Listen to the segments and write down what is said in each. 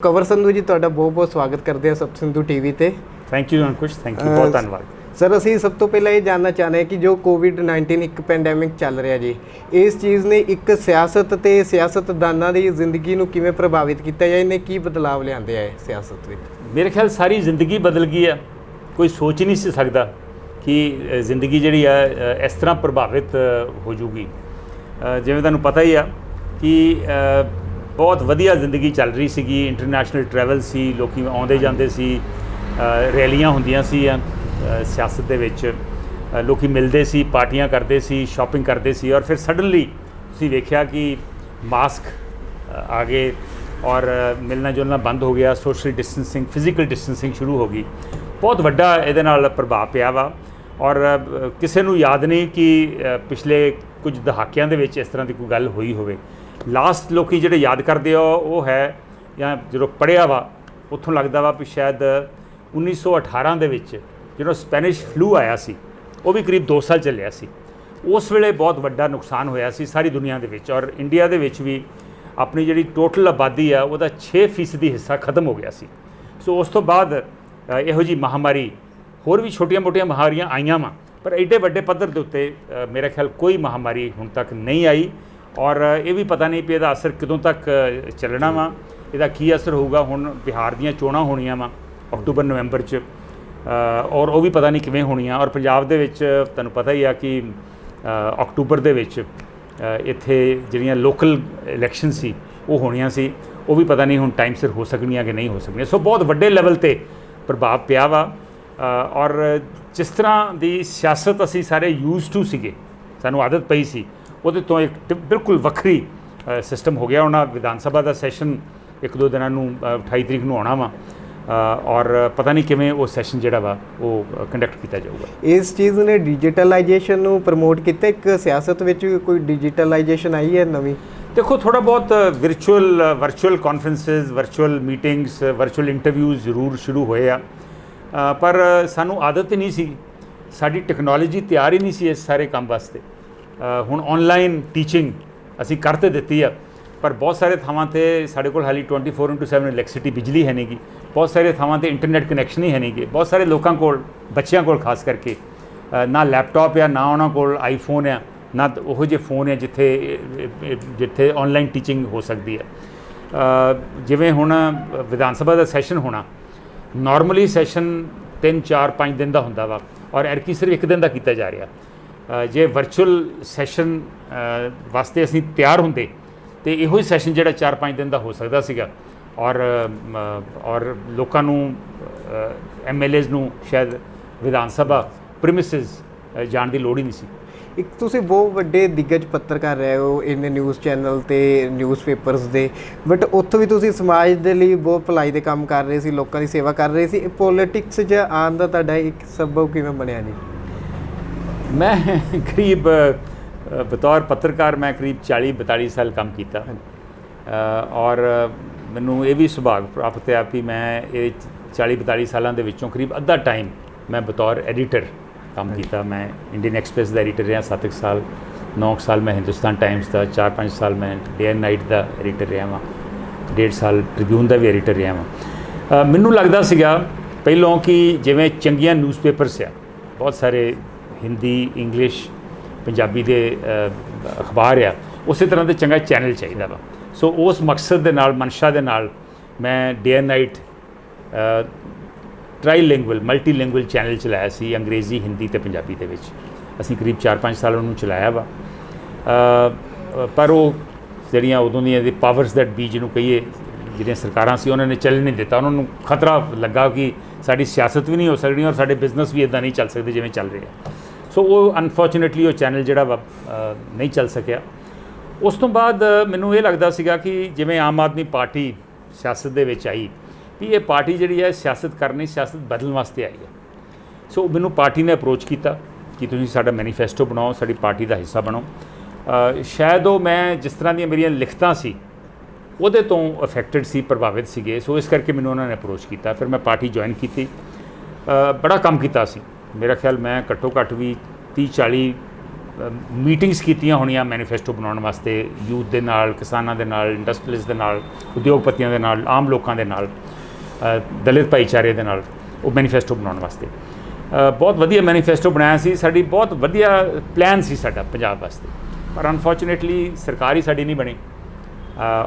कंवर संधू जी तुहाडा बहुत बहुत स्वागत करते हैं सब सिंधु टीवी ते। Thank you Ankush, thank you, बहुत धन्यवाद। सर ਅਸੀਂ ਸਭ ਤੋਂ ਪਹਿਲਾਂ ਇਹ ਜਾਨਣਾ ਚਾਹੁੰਦੇ ਹਾਂ ਕਿ ਜੋ ਕੋਵਿਡ-19 ਇੱਕ ਪੈਂਡੈਮਿਕ ਚੱਲ ਰਿਹਾ ਜੀ, ਇਸ ਚੀਜ਼ ਨੇ ਇੱਕ ਸਿਆਸਤ ਤੇ ਸਿਆਸਤਦਾਨਾਂ ਦੀ ਜ਼ਿੰਦਗੀ ਨੂੰ ਕਿਵੇਂ ਪ੍ਰਭਾਵਿਤ ਕੀਤਾ ਜਾਂ ਇਹਨੇ ਕੀ ਬਦਲਾਵ ਲਿਆਂਦੇ ਆ ਸਿਆਸਤ ਵਿੱਚ? ਮੇਰੇ ਖਿਆਲ ਸਾਰੀ ਜ਼ਿੰਦਗੀ ਬਦਲ ਗਈ ਆ। ਕੋਈ ਸੋਚ ਹੀ ਨਹੀਂ ਸੀ ਸਕਦਾ ਕਿ ਜ਼ਿੰਦਗੀ ਜਿਹੜੀ ਆ ਇਸ ਤਰ੍ਹਾਂ ਪ੍ਰਭਾਵਿਤ ਹੋ ਜੂਗੀ। ਜਿਵੇਂ ਤੁਹਾਨੂੰ ਪਤਾ ਹੀ ਆ ਕਿ ਬਹੁਤ ਵਧੀਆ ਜ਼ਿੰਦਗੀ ਚੱਲ ਰਹੀ ਸੀਗੀ, ਇੰਟਰਨੈਸ਼ਨਲ ਟਰੈਵਲ ਸੀ, ਲੋਕੀ ਆਉਂਦੇ ਜਾਂਦੇ ਸੀ, ਰੈਲੀਆਂ ਹੁੰਦੀਆਂ ਸੀ ਸਿਆਸਤ ਦੇ ਵਿੱਚ, ਲੋਕੀ ਮਿਲਦੇ ਸੀ, ਪਾਰਟੀਆਂ ਕਰਦੇ ਸੀ, ਸ਼ਾਪਿੰਗ ਕਰਦੇ ਸੀ, ਔਰ ਫਿਰ ਸਡਨਲੀ ਤੁਸੀਂ ਵੇਖਿਆ ਕਿ ਮਾਸਕ ਆ ਗਏ ਔਰ ਮਿਲਣਾ ਜੁਲਣਾ ਬੰਦ ਹੋ ਗਿਆ, ਸੋਸ਼ਲ ਡਿਸਟੈਂਸਿੰਗ, ਫਿਜ਼ੀਕਲ ਡਿਸਟੈਂਸਿੰਗ ਸ਼ੁਰੂ ਹੋ ਗਈ। ਬਹੁਤ ਵੱਡਾ ਇਹਦੇ ਨਾਲ ਪ੍ਰਭਾਵ ਪਿਆ ਵਾ ਔਰ ਕਿਸੇ ਨੂੰ ਯਾਦ ਨਹੀਂ ਕਿ ਪਿਛਲੇ ਕੁਝ ਦਹਾਕਿਆਂ ਦੇ ਵਿੱਚ ਇਸ ਤਰ੍ਹਾਂ ਦੀ ਕੋਈ ਗੱਲ ਹੋਈ ਹੋਵੇ। ਲਾਸਟ ਲੋਕੀ ਜਿਹੜੇ ਯਾਦ ਕਰਦੇ ਆ ਉਹ ਹੈ, ਜਾਂ ਜਦੋਂ ਪੜ੍ਹਿਆ ਵਾ ਉੱਥੋਂ ਲੱਗਦਾ ਵਾ ਵੀ ਸ਼ਾਇਦ 1918 ਦੇ ਵਿੱਚ ਜਦੋਂ ਸਪੈਨਿਸ਼ ਫਲੂ ਆਇਆ ਸੀ, ਉਹ ਵੀ ਕਰੀਬ 2 ਸਾਲ ਚੱਲਿਆ ਸੀ। ਉਸ ਵੇਲੇ ਬਹੁਤ ਵੱਡਾ ਨੁਕਸਾਨ ਹੋਇਆ ਸੀ ਸਾਰੀ ਦੁਨੀਆ ਦੇ ਵਿੱਚ, ਔਰ ਇੰਡੀਆ ਦੇ ਵਿੱਚ ਵੀ ਆਪਣੀ ਜਿਹੜੀ ਟੋਟਲ ਆਬਾਦੀ ਆ ਉਹਦਾ 6% ਹਿੱਸਾ ਖਤਮ ਹੋ ਗਿਆ ਸੀ। ਸੋ ਉਸ ਤੋਂ ਬਾਅਦ ਇਹੋ ਜਿਹੀ ਮਹਾਮਾਰੀ, ਹੋਰ ਵੀ ਛੋਟੀਆਂ ਮੋਟੀਆਂ ਮਹਾਮਾਰੀਆਂ ਆਈਆਂ ਵਾ, ਪਰ ਐਡੇ ਵੱਡੇ ਪੱਧਰ ਦੇ ਉੱਤੇ ਮੇਰੇ ਖਿਆਲ ਕੋਈ ਮਹਾਮਾਰੀ ਹੁਣ ਤੱਕ ਨਹੀਂ ਆਈ। ਔਰ ਇਹ ਵੀ ਪਤਾ ਨਹੀਂ ਵੀ ਇਹਦਾ ਅਸਰ ਕਦੋਂ ਤੱਕ ਚੱਲਣਾ ਵਾ, ਇਹਦਾ ਕੀ ਅਸਰ ਹੋਊਗਾ। ਹੁਣ ਬਿਹਾਰ ਦੀਆਂ ਚੋਣਾਂ ਹੋਣੀਆਂ ਵਾ ਅਕਤੂਬਰ ਨਵੰਬਰ 'ਚ, ਔਰ ਉਹ ਵੀ ਪਤਾ ਨਹੀਂ ਕਿਵੇਂ ਹੋਣੀਆਂ। ਔਰ ਪੰਜਾਬ ਦੇ ਵਿੱਚ ਤੁਹਾਨੂੰ ਪਤਾ ਹੀ ਆ ਕਿ ਅਕਤੂਬਰ ਦੇ ਵਿੱਚ ਇੱਥੇ ਜਿਹੜੀਆਂ ਲੋਕਲ ਇਲੈਕਸ਼ਨ ਸੀ ਉਹ ਹੋਣੀਆਂ ਸੀ, ਉਹ ਵੀ ਪਤਾ ਨਹੀਂ ਹੁਣ ਟਾਈਮ ਸਿਰ ਹੋ ਸਕਣੀਆਂ ਕਿ ਨਹੀਂ ਹੋ ਸਕਣੀਆਂ। ਸੋ ਬਹੁਤ ਵੱਡੇ ਲੈਵਲ 'ਤੇ ਪ੍ਰਭਾਵ ਪਿਆ ਵਾ। ਔਰ ਜਿਸ ਤਰ੍ਹਾਂ ਦੀ ਸਿਆਸਤ ਅਸੀਂ ਸਾਰੇ ਯੂਜ਼ ਟੂ ਸੀਗੇ, ਸਾਨੂੰ ਆਦਤ ਪਈ ਸੀ, ਉਹਦੇ ਤੋਂ ਇੱਕ ਬਿਲਕੁਲ ਵੱਖਰੀ ਸਿਸਟਮ ਹੋ ਗਿਆ। ਉਹਨਾਂ ਵਿਧਾਨ ਸਭਾ ਦਾ ਸੈਸ਼ਨ 1-2 ਦਿਨਾਂ ਨੂੰ 28 ਤਰੀਕ ਨੂੰ ਆਉਣਾ ਵਾ, ਔਰ ਪਤਾ ਨਹੀਂ ਕਿਵੇਂ ਉਹ ਸੈਸ਼ਨ ਜਿਹੜਾ ਵਾ ਉਹ ਕੰਡਕਟ ਕੀਤਾ ਜਾਊਗਾ। ਇਸ ਚੀਜ਼ ਨੇ ਡਿਜੀਟਲਾਈਜੇਸ਼ਨ ਨੂੰ ਪ੍ਰਮੋਟ ਕੀਤਾ। ਇੱਕ ਸਿਆਸਤ ਵਿੱਚ ਕੋਈ ਡਿਜੀਟਲਾਈਜੇਸ਼ਨ ਆਈ ਹੈ ਨਵੀਂ? ਦੇਖੋ, ਥੋੜ੍ਹਾ ਬਹੁਤ virtual conferences, virtual meetings, virtual interviews ਜ਼ਰੂਰ ਸ਼ੁਰੂ ਹੋਏ ਆ, ਪਰ ਸਾਨੂੰ ਆਦਤ ਹੀ ਨਹੀਂ ਸੀ, ਸਾਡੀ ਟੈਕਨੋਲੋਜੀ ਤਿਆਰ ਹੀ ਨਹੀਂ ਸੀ ਇਸ ਸਾਰੇ ਕੰਮ ਵਾਸਤੇ। ਹੁਣ ਔਨਲਾਈਨ ਟੀਚਿੰਗ ਅਸੀਂ ਕਰ ਤੇ ਦਿੱਤੀ ਆ, ਪਰ ਬਹੁਤ ਸਾਰੇ ਥਾਵਾਂ 'ਤੇ ਸਾਡੇ ਕੋਲ ਹਾਲੀ 24/7 ਇਲੈਕਟ੍ਰਿਸਿਟੀ, ਬਿਜਲੀ ਹੈ ਨਹੀਂ ਗੀ। ਬਹੁਤ ਸਾਰੇ ਥਾਵਾਂ 'ਤੇ ਇੰਟਰਨੈਟ ਕਨੈਕਸ਼ਨ ਹੀ ਹੈ ਨਹੀਂ ਗੇ। ਬਹੁਤ ਸਾਰੇ ਲੋਕਾਂ ਕੋਲ, ਬੱਚਿਆਂ ਕੋਲ ਖਾਸ ਕਰਕੇ, ਨਾ ਲੈਪਟਾਪ ਆ, ਨਾ ਉਹਨਾਂ ਕੋਲ ਆਈਫੋਨ ਆ, ਨਾ ਉਹੋ ਜਿਹੇ ਫੋਨ ਆ ਜਿੱਥੇ ਔਨਲਾਈਨ ਟੀਚਿੰਗ ਹੋ ਸਕਦੀ ਹੈ। ਜਿਵੇਂ ਹੁਣ ਵਿਧਾਨ ਸਭਾ ਦਾ ਸੈਸ਼ਨ ਹੋਣਾ, ਨਾਰਮਲੀ ਸੈਸ਼ਨ 3-4-5 ਦਿਨ ਦਾ ਹੁੰਦਾ ਵਾ, ਔਰ ਐਰਕੀ ਸਿਰਫ 1 ਦਿਨ ਦਾ ਕੀਤਾ ਜਾ ਰਿਹਾ। ਜੇ ਵਰਚੁਅਲ ਸੈਸ਼ਨ ਵਾਸਤੇ ਅਸੀਂ ਤਿਆਰ ਹੁੰਦੇ ਤੇ ਇਹੋ ਹੀ ਸੈਸ਼ਨ ਜਿਹੜਾ 4-5 ਦਿਨ ਦਾ ਹੋ ਸਕਦਾ ਸੀਗਾ, ਔਰ ਲੋਕਾਂ ਨੂੰ, MLAs ਨੂੰ ਸ਼ਾਇਦ ਵਿਧਾਨ ਸਭਾ ਪ੍ਰੀਮਿਸਿਸ ਜਾਣ ਦੀ ਲੋੜ ਹੀ ਨਹੀਂ ਸੀ। ਇੱਕ ਤੁਸੀਂ ਬਹੁਤ ਵੱਡੇ ਦਿੱਗਜ ਪੱਤਰਕਾਰ ਰਹੇ ਹੋ ਇਹਨੇ ਨਿਊਜ਼ ਚੈਨਲ ਤੇ ਨਿਊਜ਼ਪੇਪਰਸ ਦੇ, ਬਟ ਉੱਥੋਂ ਵੀ ਤੁਸੀਂ ਸਮਾਜ ਦੇ ਲਈ ਬਹੁਤ ਭਲਾਈ ਦੇ ਕੰਮ ਕਰ ਰਹੇ ਸੀ, ਲੋਕਾਂ ਦੀ ਸੇਵਾ ਕਰ ਰਹੇ ਸੀ। ਪੋਲੀਟਿਕਸ 'ਚ ਆਉਣ ਦਾ ਤੁਹਾਡਾ ਇੱਕ ਸਬਬ ਕਿਵੇਂ ਬਣਿਆ ਜੀ? ਮੈਂ ਕਰੀਬ ਬਤੌਰ ਪੱਤਰਕਾਰ ਮੈਂ ਕਰੀਬ 40-42 ਸਾਲ ਕੰਮ ਕੀਤਾ, ਔਰ ਮੈਨੂੰ ਇਹ ਵੀ ਸੁਭਾਗ ਪ੍ਰਾਪਤ ਹੈ ਕਿ ਮੈਂ ਇਹ 40-42 ਸਾਲਾਂ ਦੇ ਵਿੱਚੋਂ ਕਰੀਬ ਅੱਧਾ ਟਾਈਮ ਮੈਂ ਬਤੌਰ ਐਡੀਟਰ ਕੰਮ ਕੀਤਾ। ਮੈਂ ਇੰਡੀਅਨ ਐਕਸਪ੍ਰੈਸ ਦਾ ਐਡੀਟਰ ਰਿਹਾ 7 ਸਾਲ, 9 ਸਾਲ ਮੈਂ ਹਿੰਦੁਸਤਾਨ ਟਾਈਮਸ ਦਾ, 4-5 ਸਾਲ ਮੈਂ day and night the editor ਰਿਹਾ ਵਾਂ, 1.5 ਸਾਲ ਟ੍ਰਿਬਿਊਨ ਦਾ ਵੀ ਐਡੀਟਰ ਰਿਹਾ ਵਾਂ। ਮੈਨੂੰ ਲੱਗਦਾ ਸੀਗਾ ਪਹਿਲੋਂ ਕਿ ਜਿਵੇਂ ਚੰਗੀਆਂ ਨਿਊਜ਼ਪੇਪਰਸ ਆ, ਬਹੁਤ ਸਾਰੇ ਹਿੰਦੀ, ਇੰਗਲਿਸ਼, ਪੰਜਾਬੀ ਦੇ ਅਖਬਾਰ ਆ, ਉਸੇ ਤਰ੍ਹਾਂ ਦੇ ਚੰਗਾ ਚੈਨਲ ਚਾਹੀਦਾ ਵਾ। ਸੋ ਉਸ ਮਕਸਦ ਦੇ ਨਾਲ, ਮਨਸ਼ਾ ਦੇ ਨਾਲ ਮੈਂ ਡੇ ਐਂਡ ਨਾਈਟ ਟ੍ਰਾਈਲਿੰਗੁਅਲ, ਮਲਟੀਲਿੰਗੁਅਲ ਚੈਨਲ ਚਲਾਇਆ ਸੀ, ਅੰਗਰੇਜ਼ੀ, ਹਿੰਦੀ ਅਤੇ ਪੰਜਾਬੀ ਦੇ ਵਿੱਚ। ਅਸੀਂ ਕਰੀਬ 4-5 ਸਾਲ ਉਹਨੂੰ ਚਲਾਇਆ ਵਾ। ਪਰ ਉਹ ਜਿਹੜੀਆਂ ਉਦੋਂ ਦੀਆਂ ਦੀ ਪਾਵਰਸ ਦੈਟ ਬੀ ਜਿਹਨੂੰ ਕਹੀਏ, ਜਿਹੜੀਆਂ ਸਰਕਾਰਾਂ ਸੀ, ਉਹਨਾਂ ਨੇ ਚੱਲਣ ਨਹੀਂ ਦਿੱਤਾ। ਉਹਨਾਂ ਨੂੰ ਖਤਰਾ ਲੱਗਾ ਕਿ ਸਾਡੀ ਸਿਆਸਤ ਵੀ ਨਹੀਂ ਹੋ ਸਕਦੀ ਔਰ ਸਾਡੇ ਬਿਜ਼ਨਸ ਵੀ ਇੱਦਾਂ ਨਹੀਂ ਚੱਲ ਸਕਦੇ ਜਿਵੇਂ ਚੱਲ ਰਹੇ ਆ। ਸੋ ਉਹ ਅਨਫੋਰਚੂਨੇਟਲੀ ਉਹ ਚੈਨਲ ਜਿਹੜਾ ਵਾ ਨਹੀਂ ਚੱਲ ਸਕਿਆ। ਉਸ ਤੋਂ ਬਾਅਦ ਮੈਨੂੰ ਇਹ ਲੱਗਦਾ ਸੀਗਾ ਕਿ ਜਿਵੇਂ ਆਮ ਆਦਮੀ ਪਾਰਟੀ ਸਿਆਸਤ ਦੇ ਵਿੱਚ ਆਈ, ਵੀ ਇਹ ਪਾਰਟੀ ਜਿਹੜੀ ਹੈ ਸਿਆਸਤ ਕਰਨੀ, ਸਿਆਸਤ ਬਦਲਣ ਵਾਸਤੇ ਆਈ ਹੈ। ਸੋ ਮੈਨੂੰ ਪਾਰਟੀ ਨੇ ਅਪਰੋਚ ਕੀਤਾ ਕਿ ਤੁਸੀਂ ਸਾਡਾ ਮੈਨੀਫੈਸਟੋ ਬਣਾਓ, ਸਾਡੀ ਪਾਰਟੀ ਦਾ ਹਿੱਸਾ ਬਣੋ। ਸ਼ਾਇਦ ਉਹ ਮੈਂ ਜਿਸ ਤਰ੍ਹਾਂ ਦੀਆਂ ਮੇਰੀਆਂ ਲਿਖਤਾਂ ਸੀ ਉਹਦੇ ਤੋਂ ਅਫੈਕਟਡ ਸੀ, ਪ੍ਰਭਾਵਿਤ ਸੀਗੇ। ਸੋ ਇਸ ਕਰਕੇ ਮੈਨੂੰ ਉਹਨਾਂ ਨੇ ਅਪਰੋਚ ਕੀਤਾ। ਫਿਰ ਮੈਂ ਪਾਰਟੀ ਜੁਆਇਨ ਕੀਤੀ। ਬੜਾ ਕੰਮ ਕੀਤਾ ਸੀ। ਮੇਰਾ ਖਿਆਲ ਮੈਂ ਘੱਟੋ ਘੱਟ ਵੀ 30-40 ਮੀਟਿੰਗਸ ਕੀਤੀਆਂ ਹੋਣੀਆਂ ਮੈਨੀਫੈਸਟੋ ਬਣਾਉਣ ਵਾਸਤੇ, ਯੂਥ ਦੇ ਨਾਲ, ਕਿਸਾਨਾਂ ਦੇ ਨਾਲ, ਇੰਡਸਟਰੀਅਲਿਸਟ ਦੇ ਨਾਲ, ਉਦਯੋਗਪਤੀਆਂ ਦੇ ਨਾਲ, ਆਮ ਲੋਕਾਂ ਦੇ ਨਾਲ, ਦਲਿਤ ਭਾਈਚਾਰੇ ਦੇ ਨਾਲ, ਉਹ ਮੈਨੀਫੈਸਟੋ ਬਣਾਉਣ ਵਾਸਤੇ ਬਹੁਤ ਵਧੀਆ ਮੈਨੀਫੈਸਟੋ ਬਣਾਇਆ ਸੀ। ਸਾਡੀ ਬਹੁਤ ਵਧੀਆ ਪਲਾਨ ਸੀ ਸਾਡਾ ਪੰਜਾਬ ਵਾਸਤੇ, ਪਰ ਅਨਫੋਰਚੂਨੇਟਲੀ ਸਰਕਾਰ ਹੀ ਸਾਡੀ ਨਹੀਂ ਬਣੀ।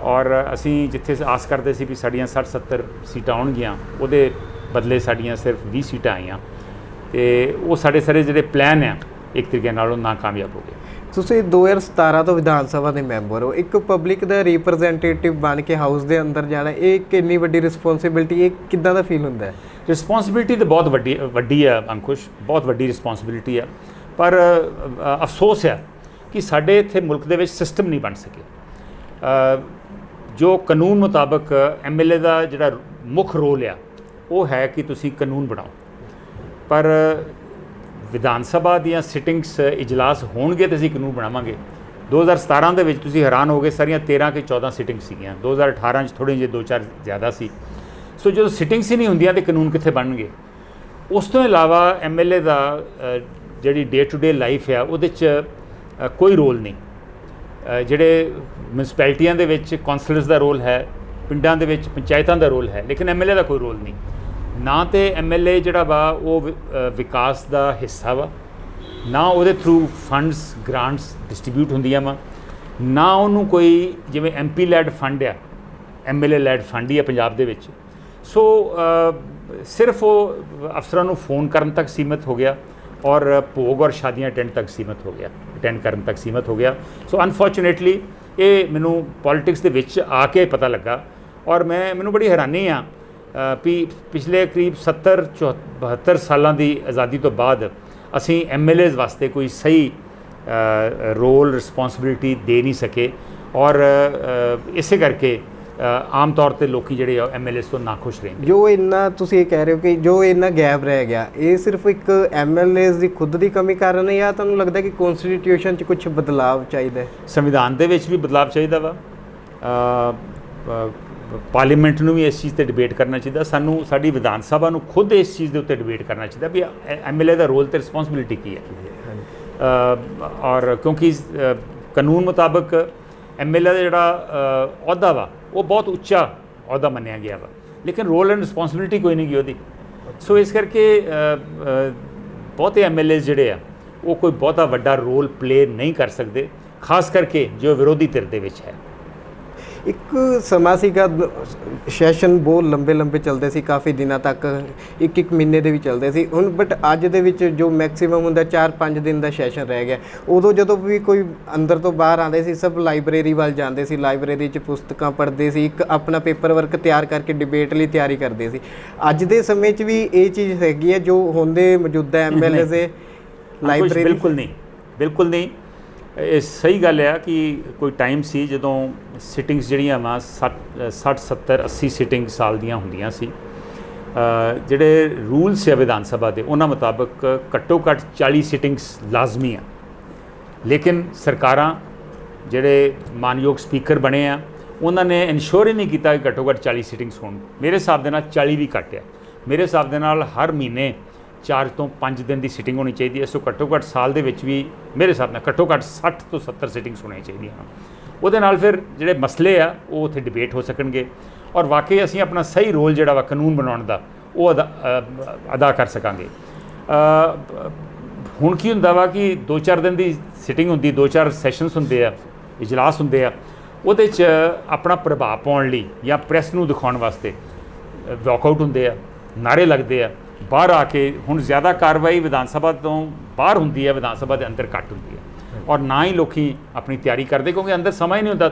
ਔਰ ਅਸੀਂ ਜਿੱਥੇ ਆਸ ਕਰਦੇ ਸੀ ਵੀ ਸਾਡੀਆਂ 60-70 ਸੀਟਾਂ ਆਉਣਗੀਆਂ, ਉਹਦੇ ਬਦਲੇ ਸਾਡੀਆਂ ਸਿਰਫ 20 ਸੀਟਾਂ ਆਈਆਂ, ਅਤੇ ਉਹ ਸਾਡੇ ਸਾਰੇ ਜਿਹੜੇ ਪਲਾਨ ਆ ਇੱਕ ਤਰੀਕੇ ਨਾਲ ਉਹ ਨਾਕਾਮਯਾਬ ਹੋ ਗਏ। ਤੁਸੀਂ 2017 ਤੋਂ ਵਿਧਾਨ ਸਭਾ ਦੇ ਮੈਂਬਰ ਹੋ, ਇੱਕ ਪਬਲਿਕ ਦਾ ਰਿਪਰੈਜ਼ੈਂਟੇਟਿਵ ਬਣ ਕੇ ਹਾਊਸ ਦੇ ਅੰਦਰ ਜਾਣਾ, ਇਹ ਕਿੰਨੀ ਵੱਡੀ ਰਿਸਪੌਂਸਿਬਿਲਟੀ, ਇਹ ਕਿੱਦਾਂ ਦਾ ਫੀਲ ਹੁੰਦਾ ਹੈ? ਰਿਸਪੌਂਸਿਬਿਲਟੀ ਤਾਂ ਬਹੁਤ ਵੱਡੀ ਆ ਅੰਕੁਸ਼, ਬਹੁਤ ਵੱਡੀ ਰਿਸਪੌਂਸਿਬਿਲਟੀ ਆ, ਪਰ ਅਫਸੋਸ ਆ ਕਿ ਸਾਡੇ ਇੱਥੇ ਮੁਲਕ ਦੇ ਵਿੱਚ ਸਿਸਟਮ ਨਹੀਂ ਬਣ ਸਕੇ। ਜੋ ਕਾਨੂੰਨ ਮੁਤਾਬਕ MLA ਦਾ ਜਿਹੜਾ ਮੁੱਖ ਰੋਲ ਆ ਉਹ ਹੈ ਕਿ ਤੁਸੀਂ ਕਾਨੂੰਨ ਬਣਾਓ, ਪਰ ਵਿਧਾਨ ਸਭਾ ਦੀਆਂ ਸਿਟਿੰਗਸ ਇਜਲਾਸ ਹੋਣਗੇ ਤਾਂ ਅਸੀਂ ਕਾਨੂੰਨ ਬਣਾਵਾਂਗੇ। 2017 ਦੇ ਵਿੱਚ ਤੁਸੀਂ ਹੈਰਾਨ ਹੋਗੇ, ਸਾਰੀਆਂ 13 ਕਿ 14 ਸਿਟਿੰਗ ਸੀਗੀਆਂ। 2018 'ਚ ਥੋੜ੍ਹੇ ਜਿਹੇ 2-4 ਜ਼ਿਆਦਾ ਸੀ। ਸੋ ਜਦੋਂ ਸਿਟਿੰਗਸ ਹੀ ਨਹੀਂ ਹੁੰਦੀਆਂ ਤਾਂ ਕਾਨੂੰਨ ਕਿੱਥੇ ਬਣਨਗੇ? ਉਸ ਤੋਂ ਇਲਾਵਾ MLA ਦਾ ਜਿਹੜੀ ਡੇ ਟੂ ਡੇ ਲਾਈਫ ਆ ਉਹਦੇ 'ਚ ਕੋਈ ਰੋਲ ਨਹੀਂ। ਜਿਹੜੇ ਮਿਊਨਿਸਪੈਲਿਟੀਆਂ ਦੇ ਵਿੱਚ ਕੌਂਸਲਰਸ ਦਾ ਰੋਲ ਹੈ, ਪਿੰਡਾਂ ਦੇ ਵਿੱਚ ਪੰਚਾਇਤਾਂ ਦਾ ਰੋਲ ਹੈ, ਲੇਕਿਨ MLA ਦਾ ਕੋਈ ਰੋਲ ਨਹੀਂ। ਨਾ ਤੇ MLA ਜਿਹੜਾ ਵਾ ਉਹ ਵਿਕਾਸ ਦਾ ਹਿੱਸਾ ਵਾ, ਨਾ ਉਹਦੇ ਥਰੂ ਫੰਡਸ ਗ੍ਰਾਂਟਸ ਡਿਸਟ੍ਰੀਬਿਊਟ ਹੁੰਦੀਆਂ ਵਾ, ਨਾ ਉਹਨੂੰ ਕੋਈ ਜਿਵੇਂ MP ਲੈਡ ਫੰਡ ਆ, MLA ਲੈਡ ਫੰਡ ਹੀ ਆ ਪੰਜਾਬ ਦੇ ਵਿੱਚ। ਸੋ ਸਿਰਫ ਉਹ ਅਫਸਰਾਂ ਨੂੰ ਫੋਨ ਕਰਨ ਤੱਕ ਸੀਮਿਤ ਹੋ ਗਿਆ ਔਰ ਭੋਗ ਔਰ ਸ਼ਾਦੀਆਂ ਅਟੈਂਡ ਕਰਨ ਤੱਕ ਸੀਮਿਤ ਹੋ ਗਿਆ। ਸੋ ਅਨਫੋਰਚੂਨੇਟਲੀ ਇਹ ਮੈਨੂੰ ਪੋਲੀਟਿਕਸ ਦੇ ਵਿੱਚ ਆ ਕੇ ਪਤਾ ਲੱਗਾ, ਔਰ ਮੈਨੂੰ ਬੜੀ ਹੈਰਾਨੀ ਆ ਵੀ ਪਿਛਲੇ ਕਰੀਬ 70-72 ਸਾਲਾਂ ਦੀ ਆਜ਼ਾਦੀ ਤੋਂ ਬਾਅਦ ਅਸੀਂ MLAs ਵਾਸਤੇ ਕੋਈ ਸਹੀ ਰੋਲ ਰਿਸਪੌਂਸਿਬਿਲਿਟੀ ਦੇ ਨਹੀਂ ਸਕੇ, ਔਰ ਇਸੇ ਕਰਕੇ ਆਮ ਤੌਰ ਤੇ ਲੋਕੀ ਜਿਹੜੇ ਆ MLAs ਤੋਂ ਨਾਖੁਸ਼ ਰਹਿੰਦੇ। ਜੋ ਇੰਨਾ ਤੁਸੀਂ ਇਹ ਕਹਿ ਰਹੇ ਹੋ ਕਿ ਜੋ ਇੰਨਾ ਗੈਪ ਰਹਿ ਗਿਆ, ਇਹ ਸਿਰਫ ਇੱਕ MLAs ਦੀ ਖੁਦ ਦੀ ਕਮੀ ਕਾਰਨ ਹੈ, ਜਾਂ ਤੁਹਾਨੂੰ ਲੱਗਦਾ ਕਿ ਕਨਸਟੀਟਿਊਸ਼ਨ 'ਚ ਕੁਝ ਬਦਲਾਵ ਚਾਹੀਦਾ ਹੈ? ਸੰਵਿਧਾਨ ਦੇ ਵਿੱਚ ਵੀ ਬਦਲਾਵ ਚਾਹੀਦਾ ਵਾ, ਪਾਰਲੀਮੈਂਟ ਨੂੰ ਵੀ ਇਸ ਚੀਜ਼ 'ਤੇ ਡਿਬੇਟ ਕਰਨਾ ਚਾਹੀਦਾ, ਸਾਨੂੰ ਸਾਡੀ ਵਿਧਾਨ ਸਭਾ ਨੂੰ ਖੁਦ ਇਸ ਚੀਜ਼ ਦੇ ਉੱਤੇ ਡਿਬੇਟ ਕਰਨਾ ਚਾਹੀਦਾ ਵੀ MLA ਦਾ ਰੋਲ ਅਤੇ ਰਿਸਪੌਂਸਿਬਿਲਿਟੀ ਕੀ ਹੈ। ਔਰ ਕਿਉਂਕਿ ਕਾਨੂੰਨ ਮੁਤਾਬਕ MLA ਦਾ ਜਿਹੜਾ ਅਹੁਦਾ ਵਾ ਉਹ ਬਹੁਤ ਉੱਚਾ ਅਹੁਦਾ ਮੰਨਿਆ ਗਿਆ ਵਾ, ਲੇਕਿਨ ਰੋਲ ਐਂਡ ਰਿਸਪੌਂਸਿਬਿਲਿਟੀ ਕੋਈ ਨਹੀਂ ਗੀ ਉਹਦੀ। ਸੋ ਇਸ ਕਰਕੇ ਬਹੁਤੇ MLAs ਜਿਹੜੇ ਆ ਉਹ ਕੋਈ ਬਹੁਤਾ ਵੱਡਾ ਰੋਲ ਪਲੇ ਨਹੀਂ ਕਰ ਸਕਦੇ, ਖਾਸ ਕਰਕੇ ਜੋ ਵਿਰੋਧੀ ਧਿਰ ਦੇ ਵਿੱਚ ਹੈ। ਇੱਕ ਸਮਾਂ ਸੀਗਾ, ਸੈਸ਼ਨ ਬਹੁਤ ਲੰਬੇ ਚੱਲਦੇ ਸੀ, ਕਾਫੀ ਦਿਨਾਂ ਤੱਕ, ਇੱਕ ਮਹੀਨੇ ਦੇ ਵੀ ਚੱਲਦੇ ਸੀ ਹੁਣ, ਬਟ ਅੱਜ ਦੇ ਵਿੱਚ ਜੋ ਮੈਕਸਿਮਮ ਹੁੰਦਾ 4-5 ਦਿਨ ਦਾ ਸੈਸ਼ਨ ਰਹਿ ਗਿਆ। ਉਦੋਂ ਜਦੋਂ ਵੀ ਕੋਈ ਅੰਦਰ ਤੋਂ ਬਾਹਰ ਆਉਂਦੇ ਸੀ, ਸਭ ਲਾਇਬ੍ਰੇਰੀ ਵੱਲ ਜਾਂਦੇ ਸੀ, ਲਾਇਬ੍ਰੇਰੀ 'ਚ ਪੁਸਤਕਾਂ ਪੜ੍ਹਦੇ ਸੀ, ਇੱਕ ਆਪਣਾ ਪੇਪਰ ਵਰਕ ਤਿਆਰ ਕਰਕੇ ਡਿਬੇਟ ਲਈ ਤਿਆਰੀ ਕਰਦੇ ਸੀ। ਅੱਜ ਦੇ ਸਮੇਂ 'ਚ ਵੀ ਇਹ ਚੀਜ਼ ਹੈਗੀ ਹੈ ਜੋ ਹੁੰਦੇ ਮੌਜੂਦਾ MLA ਦੇ ਲਾਇਬ੍ਰੇਰੀ? ਬਿਲਕੁਲ ਨਹੀਂ। ਇਹ ਸਹੀ ਗੱਲ ਆ ਕਿ ਕੋਈ ਟਾਈਮ ਸੀ ਜਦੋਂ ਸਿਟਿੰਗਸ ਜਿਹੜੀਆਂ ਵਾ 60-70-80 ਸਿਟਿੰਗ ਸਾਲ ਦੀਆਂ ਹੁੰਦੀਆਂ ਸੀ। ਜਿਹੜੇ ਰੂਲਸ ਆ ਵਿਧਾਨ ਸਭਾ ਦੇ ਉਹਨਾਂ ਮੁਤਾਬਕ ਘੱਟੋ ਘੱਟ 40 ਸਿਟਿੰਗਸ ਲਾਜ਼ਮੀ ਆ, ਲੇਕਿਨ ਸਰਕਾਰਾਂ ਜਿਹੜੇ ਮਾਨਯੋਗ ਸਪੀਕਰ ਬਣੇ ਆ ਉਹਨਾਂ ਨੇ ਇਨਸ਼ੋਰ ਹੀ ਨਹੀਂ ਕੀਤਾ ਕਿ ਘੱਟੋ ਘੱਟ 40 ਸਿਟਿੰਗਸ ਹੋਣ। ਮੇਰੇ ਹਿਸਾਬ ਦੇ ਨਾਲ 40 ਵੀ ਘੱਟ ਆ। ਮੇਰੇ ਹਿਸਾਬ ਦੇ ਨਾਲ ਹਰ ਮਹੀਨੇ 4 ਤੋਂ 5 ਦਿਨ ਦੀ ਸਿਟਿੰਗ ਹੋਣੀ ਚਾਹੀਦੀ ਹੈ। ਸੋ ਘੱਟੋ ਘੱਟ ਸਾਲ ਦੇ ਵਿੱਚ ਵੀ ਮੇਰੇ ਹਿਸਾਬ ਨਾਲ ਘੱਟੋ ਘੱਟ 60 ਤੋਂ 70 ਸਿਟਿੰਗਸ ਹੋਣੀਆਂ ਚਾਹੀਦੀਆਂ ਹਨ। ਉਹਦੇ ਨਾਲ ਫਿਰ ਜਿਹੜੇ ਮਸਲੇ ਆ ਉਹ ਉੱਥੇ ਡਿਬੇਟ ਹੋ ਸਕਣਗੇ, ਔਰ ਵਾਕਈ ਅਸੀਂ ਆਪਣਾ ਸਹੀ ਰੋਲ ਜਿਹੜਾ ਵਾ ਕਾਨੂੰਨ ਬਣਾਉਣ ਦਾ ਉਹ ਅਦਾ ਕਰ ਸਕਾਂਗੇ। ਹੁਣ ਕੀ ਹੁੰਦਾ ਵਾ ਕਿ 2-4 ਦਿਨ ਦੀ ਸਿਟਿੰਗ ਹੁੰਦੀ, 2-4 ਸੈਸ਼ਨਸ ਹੁੰਦੇ ਆ, ਇਜਲਾਸ ਹੁੰਦੇ ਆ, ਉਹਦੇ 'ਚ ਆਪਣਾ ਪ੍ਰਭਾਵ ਪਾਉਣ ਲਈ ਜਾਂ ਪ੍ਰੈਸ ਨੂੰ ਦਿਖਾਉਣ ਵਾਸਤੇ ਵਾਕਆਊਟ ਹੁੰਦੇ ਆ, ਨਾਅਰੇ ਲੱਗਦੇ ਆ। ਬਾਹਰ ਆ ਕੇ ਹੁਣ ਜ਼ਿਆਦਾ ਕਾਰਵਾਈ ਵਿਧਾਨ ਸਭਾ ਤੋਂ ਬਾਹਰ ਹੁੰਦੀ ਹੈ, ਵਿਧਾਨ ਸਭਾ ਦੇ ਅੰਦਰ ਘੱਟ ਹੁੰਦੀ ਹੈ, ਔਰ ਨਾ ਹੀ ਲੋਕੀ ਆਪਣੀ ਤਿਆਰੀ ਕਰਦੇ, ਕਿਉਂਕਿ ਅੰਦਰ ਸਮਾਂ ਹੀ ਨਹੀਂ ਹੁੰਦਾ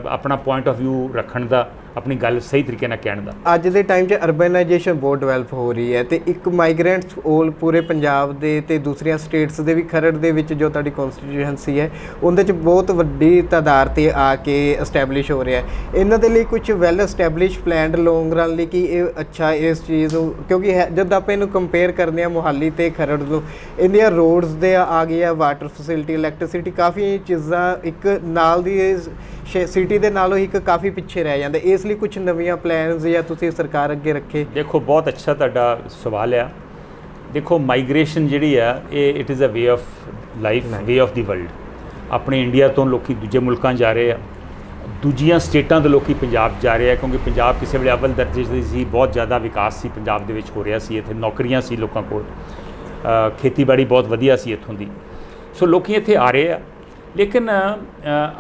ਆਪਣਾ ਪੁਆਇੰਟ ਆਫ ਵਿਊ ਰੱਖਣ ਦਾ, ਆਪਣੀ ਗੱਲ ਸਹੀ ਤਰੀਕੇ ਨਾਲ ਕਹਿਣ ਦਾ। ਅੱਜ ਦੇ ਟਾਈਮ 'ਚ ਅਰਬਨਾਈਜੇਸ਼ਨ ਬਹੁਤ ਡਿਵੈਲਪ ਹੋ ਰਹੀ ਹੈ, ਅਤੇ ਇੱਕ ਮਾਈਗ੍ਰੈਂਟਸ ਓਲ ਪੂਰੇ ਪੰਜਾਬ ਦੇ ਅਤੇ ਦੂਸਰੀਆਂ ਸਟੇਟਸ ਦੇ ਵੀ ਖਰੜ ਦੇ ਵਿੱਚ ਜੋ ਤੁਹਾਡੀ ਕੌਂਸਟੀਟਿਊਐਂਸੀ ਹੈ ਉਹਦੇ 'ਚ ਬਹੁਤ ਵੱਡੀ ਤਾਦਾਦ 'ਤੇ ਆ ਕੇ ਐਸਟੈਬਲਿਸ਼ ਹੋ ਰਿਹਾ ਹੈ। ਇਹਨਾਂ ਦੇ ਲਈ ਕੁਝ ਵੈਲ ਐਸਟੈਬਲਿਸ਼ ਪਲੈਨਡ ਲੌਂਗ ਰਨ ਲਈ ਕਿ ਇਹ ਅੱਛਾ ਇਸ ਚੀਜ਼ ਨੂੰ, ਕਿਉਂਕਿ ਜਦ ਆਪਾਂ ਇਹਨੂੰ ਕੰਪੇਅਰ ਕਰਦੇ ਹਾਂ ਮੁਹਾਲੀ ਅਤੇ ਖਰੜ ਨੂੰ, ਇੰਡੀਆ ਰੋਡਸ ਦੇ ਆ ਗਏ ਆ, ਵਾਟਰ ਫੈਸਿਲਿਟੀ, ਇਲੈਕਟ੍ਰਿਸਿਟੀ, ਕਾਫੀ ਚੀਜ਼ਾਂ ਇੱਕ ਨਾਲ ਦੀ ਸਿਟੀ ਦੇ ਨਾਲੋਂ ਇੱਕ ਕਾਫੀ ਪਿੱਛੇ ਰਹਿ ਜਾਂਦੇ। ਇਸ ਲਈ ਕੁਝ ਨਵੀਆਂ ਪਲਾਨਸ ਜਾਂ ਤੁਸੀਂ ਸਰਕਾਰ ਅੱਗੇ ਰੱਖੇ? ਦੇਖੋ, ਬਹੁਤ ਅੱਛਾ ਤੁਹਾਡਾ ਸਵਾਲ ਆ। ਦੇਖੋ, ਮਾਈਗ੍ਰੇਸ਼ਨ ਜਿਹੜੀ ਆ ਇਹ it is a way of life way of the world. ਆਪਣੇ ਇੰਡੀਆ ਤੋਂ ਲੋਕੀ ਦੂਜੇ ਮੁਲਕਾਂ ਜਾ ਰਹੇ ਆ, ਦੂਜੀਆਂ ਸਟੇਟਾਂ ਦੇ ਲੋਕੀ ਪੰਜਾਬ ਜਾ ਰਹੇ ਆ, ਕਿਉਂਕਿ ਪੰਜਾਬ ਕਿਸੇ ਵੇਲੇ ਅਵਲ ਦਰਜੇ ਦੀ ਸੀ, ਬਹੁਤ ਜ਼ਿਆਦਾ ਵਿਕਾਸ ਸੀ ਪੰਜਾਬ ਦੇ ਵਿੱਚ ਹੋ ਰਿਹਾ ਸੀ, ਇੱਥੇ ਨੌਕਰੀਆਂ ਸੀ ਲੋਕਾਂ ਕੋਲ, ਖੇਤੀਬਾੜੀ ਬਹੁਤ ਵਧੀਆ ਸੀ ਇੱਥੋਂ ਦੀ। ਸੋ ਲੋਕੀ ਇੱਥੇ ਆ ਰਹੇ ਆ, ਲੇਕਿਨ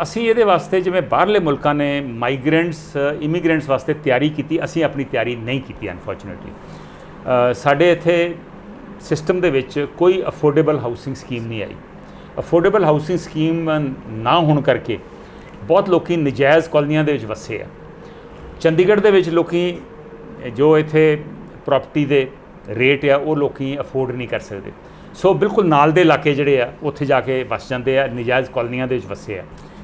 ਅਸੀਂ ਇਹਦੇ ਵਾਸਤੇ ਜਿਵੇਂ ਬਾਹਰਲੇ ਮੁਲਕਾਂ ਨੇ ਮਾਈਗ੍ਰੈਂਟਸ ਇਮੀਗ੍ਰੈਂਟਸ ਵਾਸਤੇ ਤਿਆਰੀ ਕੀਤੀ, ਅਸੀਂ ਆਪਣੀ ਤਿਆਰੀ ਨਹੀਂ ਕੀਤੀ ਅਨਫੋਰਚੂਨੇਟਲੀ। ਸਾਡੇ ਇੱਥੇ ਸਿਸਟਮ ਦੇ ਵਿੱਚ ਕੋਈ ਅਫੋਰਡੇਬਲ ਹਾਊਸਿੰਗ ਸਕੀਮ ਨਹੀਂ ਆਈ। ਅਫੋਰਡੇਬਲ ਹਾਊਸਿੰਗ ਸਕੀਮ ਨਾ ਹੋਣ ਕਰਕੇ ਬਹੁਤ ਲੋਕੀ ਨਜਾਇਜ਼ ਕਾਲੋਨੀਆਂ ਦੇ ਵਿੱਚ ਵਸੇ ਆ। ਚੰਡੀਗੜ੍ਹ ਦੇ ਵਿੱਚ ਲੋਕੀ ਜੋ ਇੱਥੇ ਪ੍ਰਾਪਰਟੀ ਦੇ ਰੇਟ ਆ ਉਹ ਲੋਕੀ ਅਫੋਰਡ ਨਹੀਂ ਕਰ ਸਕਦੇ, ਸੋ ਬਿਲਕੁਲ ਨਾਲ ਦੇ ਇਲਾਕੇ ਜਿਹੜੇ ਆ ਉੱਥੇ ਜਾ ਕੇ ਵਸ ਜਾਂਦੇ ਆ, ਨਜਾਇਜ਼ ਕਾਲੋਨੀਆਂ ਦੇ ਵਿੱਚ ਵਸੇ ਆ।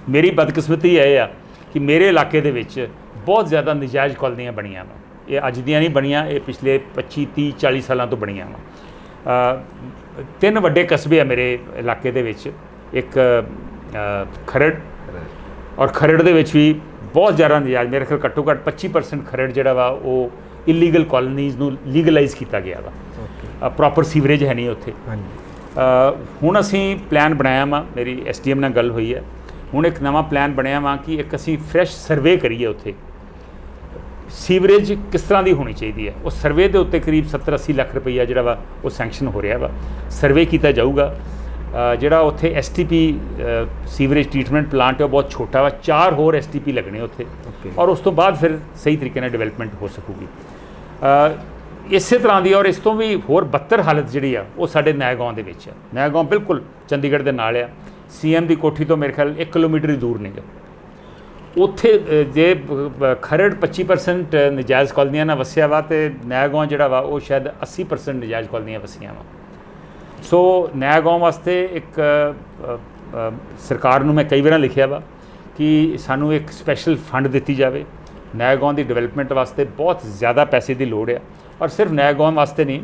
ਮੇਰੀ ਬਦਕਿਸਮਤੀ ਇਹ ਆ ਕਿ ਮੇਰੇ ਇਲਾਕੇ ਦੇ ਵਿੱਚ ਬਹੁਤ ਜ਼ਿਆਦਾ ਨਜਾਇਜ਼ ਕਾਲੋਨੀਆਂ ਬਣੀਆਂ ਵਾ। ਇਹ ਅੱਜ ਦੀਆਂ ਨਹੀਂ ਬਣੀਆਂ, ਇਹ ਪਿਛਲੇ 25 30 40 ਸਾਲਾਂ ਤੋਂ ਬਣੀਆਂ ਵਾ। 3 ਵੱਡੇ ਕਸਬੇ ਆ ਮੇਰੇ ਇਲਾਕੇ ਦੇ ਵਿੱਚ, ਇੱਕ ਖਰੜ, ਔਰ ਖਰੜ ਦੇ ਵਿੱਚ ਵੀ ਬਹੁਤ ਜ਼ਿਆਦਾ ਨਜਾਇਜ਼, ਮੇਰੇ ਖਿਆਲ ਘੱਟੋ ਘੱਟ 25% ਖਰੜ ਜਿਹੜਾ ਵਾ ਉਹ ਇਲੀਗਲ ਕਾਲੋਨੀਜ਼ ਨੂੰ ਲੀਗਲਾਈਜ਼ ਕੀਤਾ ਗਿਆ ਵਾ। ਪ੍ਰੋਪਰ ਸੀਵਰੇਜ ਹੈ ਨਹੀਂ ਉੱਥੇ। ਹੁਣ ਅਸੀਂ ਪਲਾਨ ਬਣਾਇਆ ਵਾ, ਮੇਰੀ SDM ਨਾਲ ਗੱਲ ਹੋਈ ਹੈ, ਹੁਣ ਇੱਕ ਨਵਾਂ ਪਲਾਨ ਬਣਿਆ ਵਾ ਕਿ ਇੱਕ ਅਸੀਂ ਫਰੈਸ਼ ਸਰਵੇ ਕਰੀਏ ਉੱਥੇ ਸੀਵਰੇਜ ਕਿਸ ਤਰ੍ਹਾਂ ਦੀ ਹੋਣੀ ਚਾਹੀਦੀ ਹੈ। ਉਹ ਸਰਵੇ ਦੇ ਉੱਤੇ ਕਰੀਬ 70-80 ਲੱਖ ਰੁਪਈਆ ਜਿਹੜਾ ਵਾ ਉਹ ਸੈਂਕਸ਼ਨ ਹੋ ਰਿਹਾ ਵਾ। ਸਰਵੇ ਕੀਤਾ ਜਾਊਗਾ। ਜਿਹੜਾ ਉੱਥੇ STP ਸੀਵਰੇਜ ਟ੍ਰੀਟਮੈਂਟ ਪਲਾਂਟ ਹੈ ਉਹ ਬਹੁਤ ਛੋਟਾ ਵਾ, 4 ਹੋਰ STP ਲੱਗਣੇ ਉੱਥੇ, ਔਰ ਉਸ ਤੋਂ ਬਾਅਦ ਫਿਰ ਸਹੀ ਤਰੀਕੇ ਨਾਲ ਡਿਵੈਲਪਮੈਂਟ ਹੋ ਸਕੂਗੀ। ਇਸੇ ਤਰ੍ਹਾਂ ਦੀ ਔਰ ਇਸ ਤੋਂ ਵੀ ਹੋਰ ਬੱਤਰ ਹਾਲਤ ਜਿਹੜੀ ਆ ਉਹ ਸਾਡੇ ਨੈਗਾਉਂ ਦੇ ਵਿੱਚ ਆ। ਨੈਗਾਉਂ ਬਿਲਕੁਲ ਚੰਡੀਗੜ੍ਹ ਦੇ ਨਾਲ ਆ, CM ਦੀ ਕੋਠੀ ਤੋਂ ਮੇਰੇ ਖਿਆਲ 1 ਕਿਲੋਮੀਟਰ ਹੀ ਦੂਰ ਨਹੀਂ ਗਾ। ਉੱਥੇ ਜੇ ਖਰੜ 25% ਨਜਾਇਜ਼ ਕਾਲੋਨੀਆਂ ਨਾਲ ਵਸਿਆ ਵਾ, ਅਤੇ ਨੈਗਾਉਂ ਜਿਹੜਾ ਵਾ ਉਹ ਸ਼ਾਇਦ 80% ਨਜਾਇਜ਼ ਕਾਲੋਨੀਆਂ ਵਸੀਆਂ ਵਾ। ਸੋ ਨੈਗਾਉਂ ਵਾਸਤੇ ਇੱਕ ਸਰਕਾਰ ਨੂੰ ਮੈਂ ਕਈ ਵਾਰ ਲਿਖਿਆ ਵਾ ਕਿ ਸਾਨੂੰ ਇੱਕ ਸਪੈਸ਼ਲ ਫੰਡ ਦਿੱਤੀ ਜਾਵੇ। ਨੈਗਾਉਂ ਦੀ ਡਿਵੈਲਪਮੈਂਟ ਵਾਸਤੇ ਬਹੁਤ ਜ਼ਿਆਦਾ ਪੈਸੇ ਦੀ ਲੋੜ ਆ, ਔਰ ਸਿਰਫ ਨੈਗਾਉਂ ਵਾਸਤੇ ਨਹੀਂ,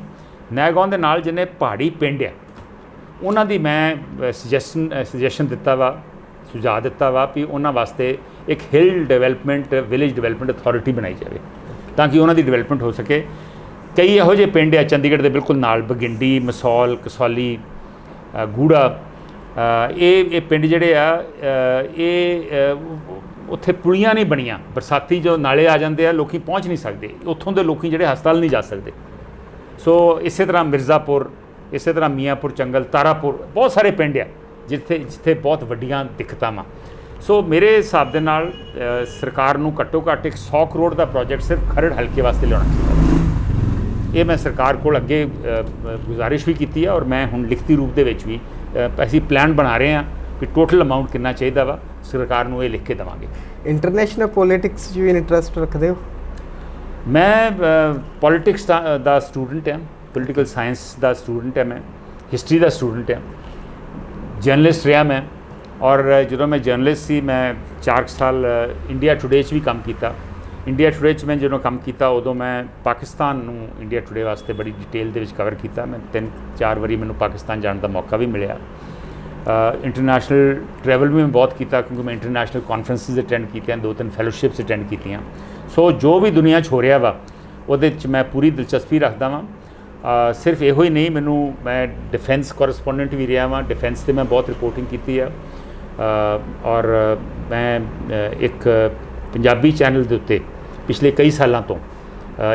ਨੈਗਾਉਂ ਦੇ ਨਾਲ ਜਿੰਨੇ ਪਹਾੜੀ ਪਿੰਡ ਆ ਉਹਨਾਂ ਦੀ ਮੈਂ ਸੁਜੈਸ਼ਨ ਦਿੱਤਾ ਵਾ, ਸੁਝਾਅ ਦਿੱਤਾ ਵਾ ਵੀ ਉਹਨਾਂ ਵਾਸਤੇ ਇੱਕ ਹਿਲ ਡਿਵੈਲਪਮੈਂਟ ਵਿਲੇਜ ਡਿਵੈਲਪਮੈਂਟ ਅਥਾਰਟੀ ਬਣਾਈ ਜਾਵੇ ਤਾਂ ਕਿ ਉਹਨਾਂ ਦੀ ਡਿਵੈਲਪਮੈਂਟ ਹੋ ਸਕੇ। ਕਈ ਇਹੋ ਜਿਹੇ ਪਿੰਡ ਆ ਚੰਡੀਗੜ੍ਹ ਦੇ ਬਿਲਕੁਲ ਨਾਲ, ਬਗਿੰਡੀ, ਮਸੌਲ, ਕਸੌਲੀ, ਗੂੜਾ, ਇਹ ਪਿੰਡ ਜਿਹੜੇ ਆ ਉੱਥੇ ਪੁਲੀਆਂ ਨਹੀਂ ਬਣੀਆਂ, ਬਰਸਾਤੀ ਜੋ ਨਾਲੇ ਆ ਜਾਂਦੇ ਆ ਲੋਕੀ ਪਹੁੰਚ ਨਹੀਂ ਸਕਦੇ, ਉੱਥੋਂ ਦੇ ਲੋਕੀ ਜਿਹੜੇ ਹਸਪਤਾਲ ਨਹੀਂ ਜਾ ਸਕਦੇ। ਸੋ ਇਸੇ ਤਰ੍ਹਾਂ ਮਿਰਜ਼ਾਪੁਰ, ਇਸੇ ਤਰ੍ਹਾਂ ਮੀਆਂਪੁਰ ਚੰਗਲ, ਤਾਰਾਪੁਰ, ਬਹੁਤ ਸਾਰੇ ਪਿੰਡ ਆ ਜਿੱਥੇ ਬਹੁਤ ਵੱਡੀਆਂ ਦਿੱਕਤਾਂ ਵਾ। ਸੋ ਮੇਰੇ ਹਿਸਾਬ ਦੇ ਨਾਲ ਸਰਕਾਰ ਨੂੰ ਘੱਟੋ ਘੱਟ 100 ਕਰੋੜ ਦਾ ਪ੍ਰੋਜੈਕਟ ਸਿਰਫ ਖਰੜ ਹਲਕੇ ਵਾਸਤੇ ਲਿਆਉਣਾ ਚਾਹੀਦਾ। ਇਹ ਮੈਂ ਸਰਕਾਰ ਕੋਲ ਅੱਗੇ ਗੁਜ਼ਾਰਿਸ਼ ਵੀ ਕੀਤੀ ਹੈ, ਔਰ ਮੈਂ ਹੁਣ ਲਿਖਤੀ ਰੂਪ ਦੇ ਵਿੱਚ ਵੀ ਅਸੀਂ ਪਲਾਨ ਬਣਾ ਰਹੇ ਹਾਂ ਕਿ ਟੋਟਲ ਅਮਾਊਂਟ ਕਿੰਨਾ ਚਾਹੀਦਾ ਵਾ, ਸਰਕਾਰ ਨੂੰ ਇਹ ਲਿਖ ਕੇ ਦੇਵਾਂਗੇ। ਇੰਟਰਨੈਸ਼ਨਲ ਪੋਲੀਟਿਕਸ 'ਚ ਵੀ ਇੰਟਰਸਟ ਰੱਖਦੇ ਹੋ? ਮੈਂ ਪੋਲੀਟਿਕਸ ਦਾ ਸਟੂਡੈਂਟ ਹਾਂ, ਪੋਲੀਟੀਕਲ ਸਾਇੰਸ ਦਾ ਸਟੂਡੈਂਟ ਹਾਂ, ਮੈਂ ਹਿਸਟਰੀ ਦਾ ਸਟੂਡੈਂਟ ਹਾਂ, ਜਰਨਲਿਸਟ ਰਿਹਾ ਮੈਂ। ਔਰ ਜਦੋਂ ਮੈਂ ਜਰਨਲਿਸਟ ਸੀ ਮੈਂ 4 ਸਾਲ ਇੰਡੀਆ ਟੂਡੇ 'ਚ ਵੀ ਕੰਮ ਕੀਤਾ। ਇੰਡੀਆ ਟੂਡੇ 'ਚ ਮੈਂ ਜਦੋਂ ਕੰਮ ਕੀਤਾ ਉਦੋਂ ਮੈਂ ਪਾਕਿਸਤਾਨ ਨੂੰ ਇੰਡੀਆ ਟੂਡੇ ਵਾਸਤੇ ਬੜੀ ਡਿਟੇਲ ਦੇ ਵਿੱਚ ਕਵਰ ਕੀਤਾ। ਮੈਂ 3-4 ਵਾਰੀ ਮੈਨੂੰ ਪਾਕਿਸਤਾਨ ਜਾਣ ਦਾ ਮੌਕਾ ਵੀ ਮਿਲਿਆ। ਇੰਟਰਨੈਸ਼ਨਲ ਟਰੈਵਲ ਵੀ ਮੈਂ ਬਹੁਤ ਕੀਤਾ ਕਿਉਂਕਿ ਮੈਂ ਇੰਟਰਨੈਸ਼ਨਲ ਕਾਨਫਰੰਸਿਸ ਅਟੈਂਡ ਕੀਤੀਆਂ, 2-3 ਫੈਲੋਸ਼ਿਪਸ ਅਟੈਂਡ ਕੀਤੀਆਂ। ਸੋ ਜੋ ਵੀ ਦੁਨੀਆ 'ਚ ਹੋ ਰਿਹਾ ਵਾ ਉਹਦੇ 'ਚ ਮੈਂ ਪੂਰੀ ਦਿਲਚਸਪੀ ਰੱਖਦਾ ਵਾਂ। ਸਿਰਫ ਇਹੋ ਹੀ ਨਹੀਂ, ਮੈਂ ਡਿਫੈਂਸ ਕੋਰਸਪੋਂਡੈਂਟ ਵੀ ਰਿਹਾ ਵਾਂ, ਡਿਫੈਂਸ 'ਤੇ ਮੈਂ ਬਹੁਤ ਰਿਪੋਰਟਿੰਗ ਕੀਤੀ ਆ। ਔਰ ਮੈਂ ਇੱਕ ਪੰਜਾਬੀ ਚੈਨਲ ਦੇ ਉੱਤੇ ਪਿਛਲੇ ਕਈ ਸਾਲਾਂ ਤੋਂ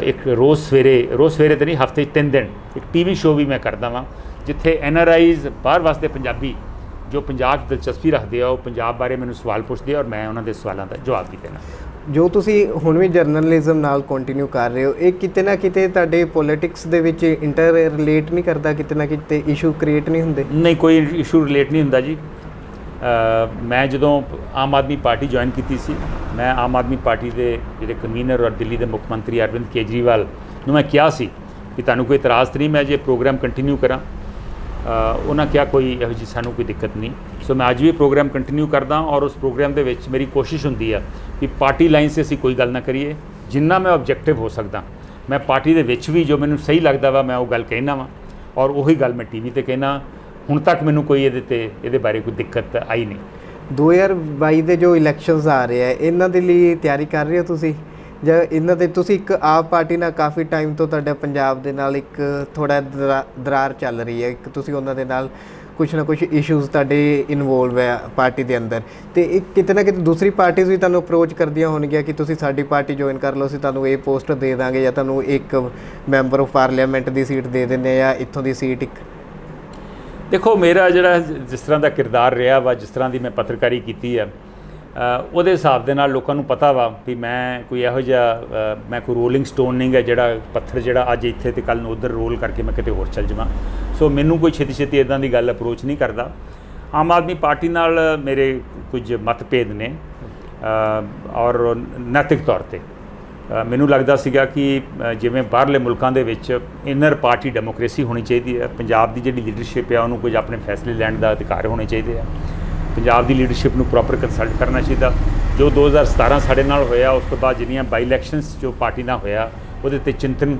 ਇੱਕ ਰੋਜ਼ ਸਵੇਰੇ ਤੇ ਨਹੀਂ, ਹਫ਼ਤੇ 'ਚ 3 ਦਿਨ ਇੱਕ TV ਸ਼ੋਅ ਵੀ ਮੈਂ ਕਰਦਾ ਵਾਂ, ਜਿੱਥੇ NRIs ਬਾਹਰ ਵਾਸਤੇ ਪੰਜਾਬੀ ਜੋ ਪੰਜਾਬ 'ਚ ਦਿਲਚਸਪੀ ਰੱਖਦੇ ਆ ਉਹ ਪੰਜਾਬ ਬਾਰੇ ਮੈਨੂੰ ਸਵਾਲ ਪੁੱਛਦੇ ਆ ਔਰ ਮੈਂ ਉਹਨਾਂ ਦੇ ਸਵਾਲਾਂ ਦਾ ਜਵਾਬ ਵੀ ਦੇਣਾ। ਜੋ ਤੁਸੀਂ ਹੁਣ ਵੀ ਜਰਨਲਿਜ਼ਮ ਨਾਲ ਕੰਟੀਨਿਊ ਕਰ ਰਹੇ ਹੋ, ਇਹ ਕਿਤੇ ਨਾ ਕਿਤੇ ਤੁਹਾਡੇ ਪੋਲੀਟਿਕਸ ਦੇ ਵਿੱਚ ਇੰਟਰ ਰਿਲੇਟ ਨਹੀਂ ਕਰਦਾ? ਕਿਤੇ ਨਾ ਕਿਤੇ ਇਸ਼ੂ ਕ੍ਰੀਏਟ ਨਹੀਂ ਹੁੰਦੇ? ਨਹੀਂ, ਕੋਈ ਇਸ਼ੂ ਰਿਲੇਟ ਨਹੀਂ ਹੁੰਦਾ ਜੀ। ਮੈਂ ਜਦੋਂ ਆਮ ਆਦਮੀ ਪਾਰਟੀ ਜੁਆਇਨ ਕੀਤੀ ਸੀ, ਮੈਂ ਆਮ ਆਦਮੀ ਪਾਰਟੀ ਦੇ ਜਿਹੜੇ ਕਨਵੀਨਰ ਔਰ ਦਿੱਲੀ ਦੇ ਮੁੱਖ ਮੰਤਰੀ ਅਰਵਿੰਦ ਕੇਜਰੀਵਾਲ ਨੂੰ ਮੈਂ ਕਿਹਾ ਸੀ ਕਿ ਤੁਹਾਨੂੰ ਕੋਈ ਇਤਰਾਜ਼ ਤਾਂ ਨਹੀਂ ਮੈਂ ਜੇ ਪ੍ਰੋਗਰਾਮ ਕੰਟੀਨਿਊ ਕਰਾਂ? ਉਹਨਾਂ ਕਿਹਾ ਕੋਈ ਇਹੋ ਜਿਹੀ ਸਾਨੂੰ ਕੋਈ ਦਿੱਕਤ ਨਹੀਂ। ਸੋ ਮੈਂ ਅੱਜ ਵੀ ਪ੍ਰੋਗਰਾਮ ਕੰਟੀਨਿਊ ਕਰਦਾ ਔਰ ਉਸ ਪ੍ਰੋਗਰਾਮ ਦੇ ਵਿੱਚ ਮੇਰੀ ਕੋਸ਼ਿਸ਼ ਹੁੰਦੀ ਆ ਕਿ ਪਾਰਟੀ ਲਾਈਨ 'ਤੇ ਅਸੀਂ ਕੋਈ ਗੱਲ ਨਾ ਕਰੀਏ। ਜਿੰਨਾ ਮੈਂ ਆਬਜੈਕਟਿਵ ਹੋ ਸਕਦਾ ਮੈਂ ਪਾਰਟੀ ਦੇ ਵਿੱਚ ਵੀ ਜੋ ਮੈਨੂੰ ਸਹੀ ਲੱਗਦਾ ਵਾ ਮੈਂ ਉਹ ਗੱਲ ਕਹਿਣਾ ਵਾ, ਔਰ ਉਹੀ ਗੱਲ ਮੈਂ TV 'ਤੇ ਕਹਿਣਾ। ਹੁਣ ਤੱਕ ਮੈਨੂੰ ਕੋਈ ਇਹਦੇ ਬਾਰੇ ਕੋਈ ਦਿੱਕਤ ਆਈ ਨਹੀਂ। 2022 ਦੇ ਜੋ ਇਲੈਕਸ਼ਨਸ ਆ ਰਹੇ ਆ, ਇਹਨਾਂ ਦੇ ਲਈ ਤਿਆਰੀ ਕਰ ਰਹੇ ਹੋ ਤੁਸੀਂ, ਜਾਂ ਇਹਨਾਂ ਦੇ ਤੁਸੀਂ ਇੱਕ ਆਪ ਪਾਰਟੀ ਨਾਲ ਕਾਫੀ ਟਾਈਮ ਤੋਂ ਤੁਹਾਡਾ ਪੰਜਾਬ ਦੇ ਨਾਲ ਇੱਕ ਥੋੜ੍ਹਾ ਦਰਾਰ ਚੱਲ ਰਹੀ ਹੈ, ਇੱਕ ਤੁਸੀਂ ਉਹਨਾਂ ਦੇ ਨਾਲ ਕੁਛ ਨਾ ਕੁਛ ਇਸ਼ੂਜ਼ ਤੁਹਾਡੇ ਇਨਵੋਲਵ ਹੈ ਪਾਰਟੀ ਦੇ ਅੰਦਰ, ਤੇ ਇੱਕ ਕਿਤੇ ਨਾ ਕਿਤੇ ਦੂਸਰੀ ਪਾਰਟੀਆਂ ਵੀ ਤੁਹਾਨੂੰ ਅਪਰੋਚ ਕਰਦੀਆਂ ਹੋਣਗੀਆਂ ਕਿ ਤੁਸੀਂ ਸਾਡੀ ਪਾਰਟੀ ਜੁਆਇਨ ਕਰ ਲਓ, ਅਸੀਂ ਤੁਹਾਨੂੰ ਇਹ ਪੋਸਟ ਦੇ ਦਾਂਗੇ ਜਾਂ ਤੁਹਾਨੂੰ ਇੱਕ member of parliament the seat ਦੇ ਦਿੰਦੇ ਆ, ਇੱਥੋਂ ਦੀ ਸੀਟ ਇੱਕ। ਦੇਖੋ, ਮੇਰਾ ਜਿਹੜਾ ਜਿਸ ਤਰ੍ਹਾਂ ਦਾ ਕਿਰਦਾਰ ਰਿਹਾ ਵਾ, ਜਿਸ ਤਰ੍ਹਾਂ ਦੀ ਮੈਂ ਪੱਤਰਕਾਰੀ ਕੀਤੀ ਆ, ਉਹਦੇ ਹਿਸਾਬ ਦੇ ਨਾਲ ਲੋਕਾਂ ਨੂੰ ਪਤਾ ਵਾ ਵੀ ਮੈਂ ਕੋਈ ਇਹੋ ਜਿਹਾ ਮੈਂ ਕੋਈ ਰੋਲਿੰਗ ਸਟੋਨ ਨਹੀਂ ਗਾ ਜਿਹੜਾ ਪੱਥਰ ਜਿਹੜਾ ਅੱਜ ਇੱਥੇ ਤੇ ਕੱਲ੍ਹ ਨੂੰ ਉੱਧਰ ਰੋਲ ਕਰਕੇ ਮੈਂ ਕਿਤੇ ਹੋਰ ਚੱਲ ਜਾਵਾਂ। ਸੋ ਮੈਨੂੰ ਕੋਈ ਛੇਤੀ ਛੇਤੀ ਇੱਦਾਂ ਦੀ ਗੱਲ ਅਪਰੋਚ ਨਹੀਂ ਕਰਦਾ। ਆਮ ਆਦਮੀ ਪਾਰਟੀ ਨਾਲ ਮੇਰੇ ਕੁਝ ਮਤਭੇਦ ਨੇ ਔਰ ਨੈਤਿਕ ਤੌਰ 'ਤੇ ਮੈਨੂੰ ਲੱਗਦਾ ਸੀਗਾ ਕਿ ਜਿਵੇਂ ਬਾਹਰਲੇ ਮੁਲਕਾਂ ਦੇ ਵਿੱਚ ਇਨਰ ਪਾਰਟੀ ਡੈਮੋਕ੍ਰੇਸੀ ਹੋਣੀ ਚਾਹੀਦੀ ਹੈ, ਪੰਜਾਬ ਦੀ ਜਿਹੜੀ ਲੀਡਰਸ਼ਿਪ ਆ ਉਹਨੂੰ ਕੁਝ ਆਪਣੇ ਫੈਸਲੇ ਲੈਣ ਦਾ ਅਧਿਕਾਰ ਹੋਣੇ ਚਾਹੀਦੇ ਆ। ਪੰਜਾਬ ਦੀ ਲੀਡਰਸ਼ਿਪ ਨੂੰ ਪ੍ਰੋਪਰ ਕੰਸਲਟ ਕਰਨਾ ਚਾਹੀਦਾ। ਜੋ 2017 ਸਾਡੇ ਨਾਲ ਹੋਇਆ, ਉਸ ਤੋਂ ਬਾਅਦ ਜਿਹੜੀਆਂ ਬਾਈ ਇਲੈਕਸ਼ਨਸ ਜੋ ਪਾਰਟੀ ਨਾਲ ਹੋਇਆ, ਉਹਦੇ 'ਤੇ ਚਿੰਤਨ